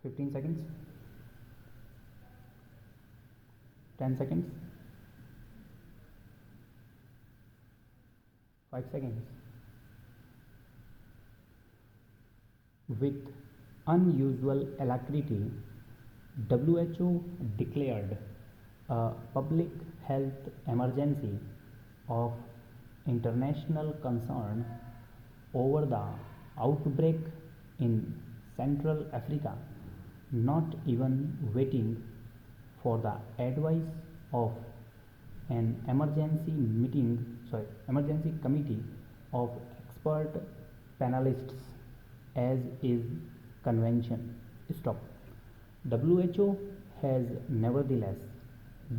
15 seconds, 10 seconds, 5 seconds. With unusual alacrity, WHO declared a public health emergency of international concern over the outbreak in Central Africa, not even waiting for the advice of an emergency committee of expert panelists as is convention. Stop. WHO has nevertheless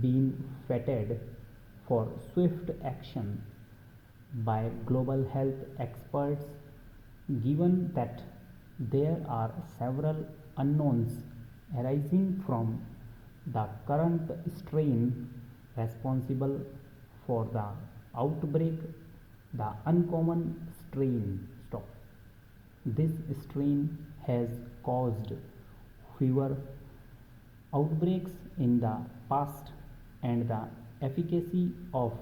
been feted for swift action by global health experts given that there are several unknowns arising from the current strain responsible for the outbreak, the uncommon strain. Stop. This strain has caused fewer outbreaks in the past, and the efficacy of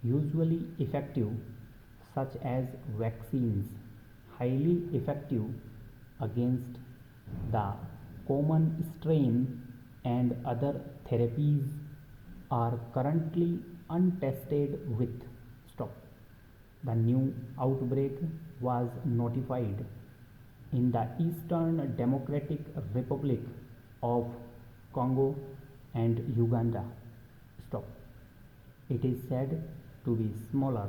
usually effective, such as vaccines, highly effective against the common strain, and other therapies are currently untested with. Stop. The new outbreak was notified in the Eastern Democratic Republic of Congo and Uganda. Stop. It is said to be smaller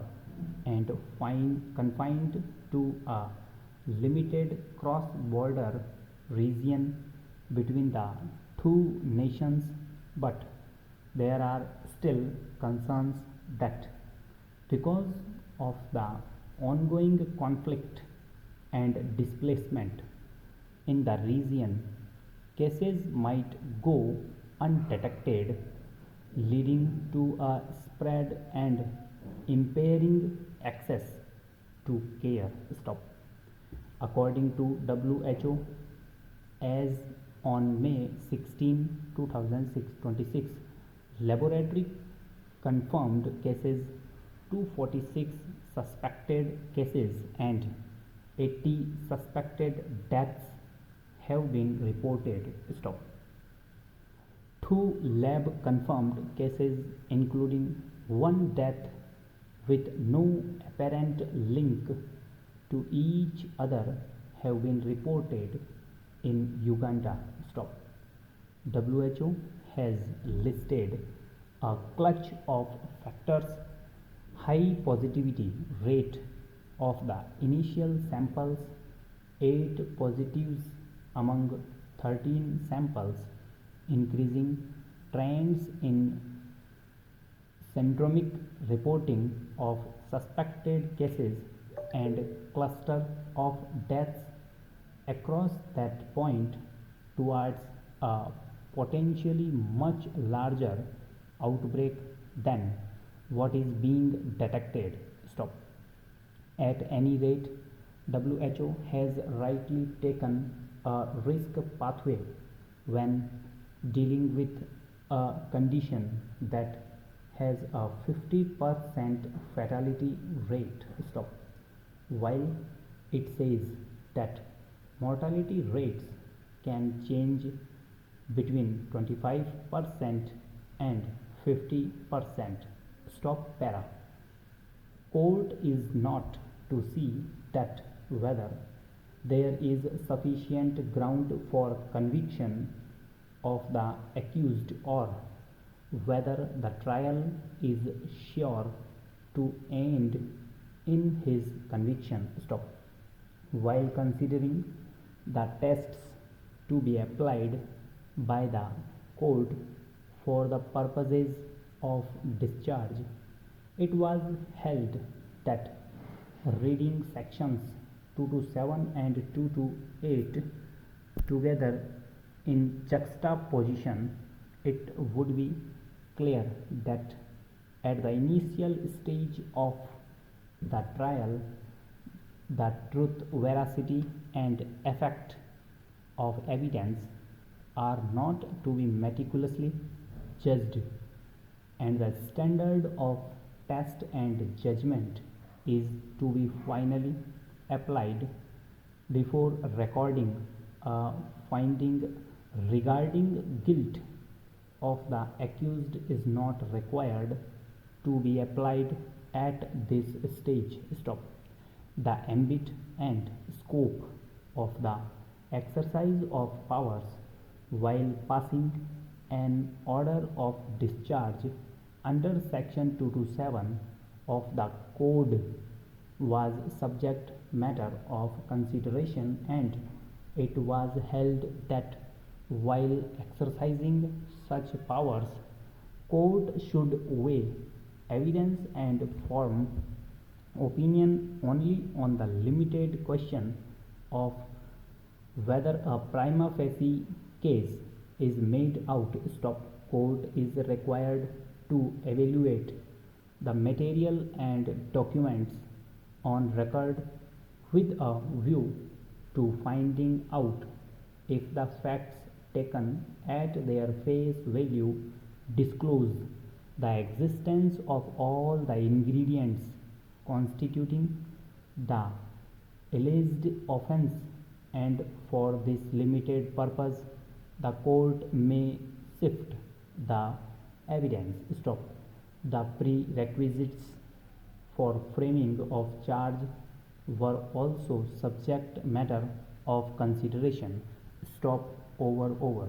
and confined to a limited cross-border region between the two nations, but there are still concerns that because of the ongoing conflict and displacement in the region, cases might go undetected, leading to a spread and impairing access to care. Stop. According to WHO, as on May 16, 2026, laboratory confirmed cases, 246 suspected cases and 80 suspected deaths have been reported. Stop. 2 lab confirmed cases, including 1 death with no apparent link to each other, have been reported in Uganda. Stop. WHO has listed a clutch of factors: high positivity rate of the initial samples, 8 positives among 13 samples, increasing trends in syndromic reporting of suspected cases, and cluster of deaths across that point towards a potentially much larger outbreak than what is being detected. Stop. At any rate, WHO has rightly taken a risk pathway when dealing with a condition that has a 50% fatality rate. Stop. While it says that mortality rates can change between 25% and 50%. Stop. Para. Court is not to see that whether there is sufficient ground for conviction of the accused or whether the trial is sure to end in his conviction. Stop. While considering the tests to be applied by the court for the purposes of discharge, it was held that reading sections 227 and 228 together in juxtaposition, it would be clear that at the initial stage of the trial, the truth, veracity, and effect of evidence are not to be meticulously judged, and the standard of test and judgment is to be finally applied before recording a finding regarding guilt of the accused is not required to be applied at this stage. Stop. The ambit and scope of the exercise of powers while passing an order of discharge under section 227 of the code was subject matter of consideration, and it was held that while exercising such powers, court should weigh evidence and form opinion only on the limited question of whether a prima facie case is made out. Stop. Court is required to evaluate the material and documents on record with a view to finding out if the facts taken at their face value disclose the existence of all the ingredients constituting the alleged offense, and for this limited purpose the court may sift the evidence. Stop. The prerequisites for framing of charge were also subject matter of consideration. Stop. Over.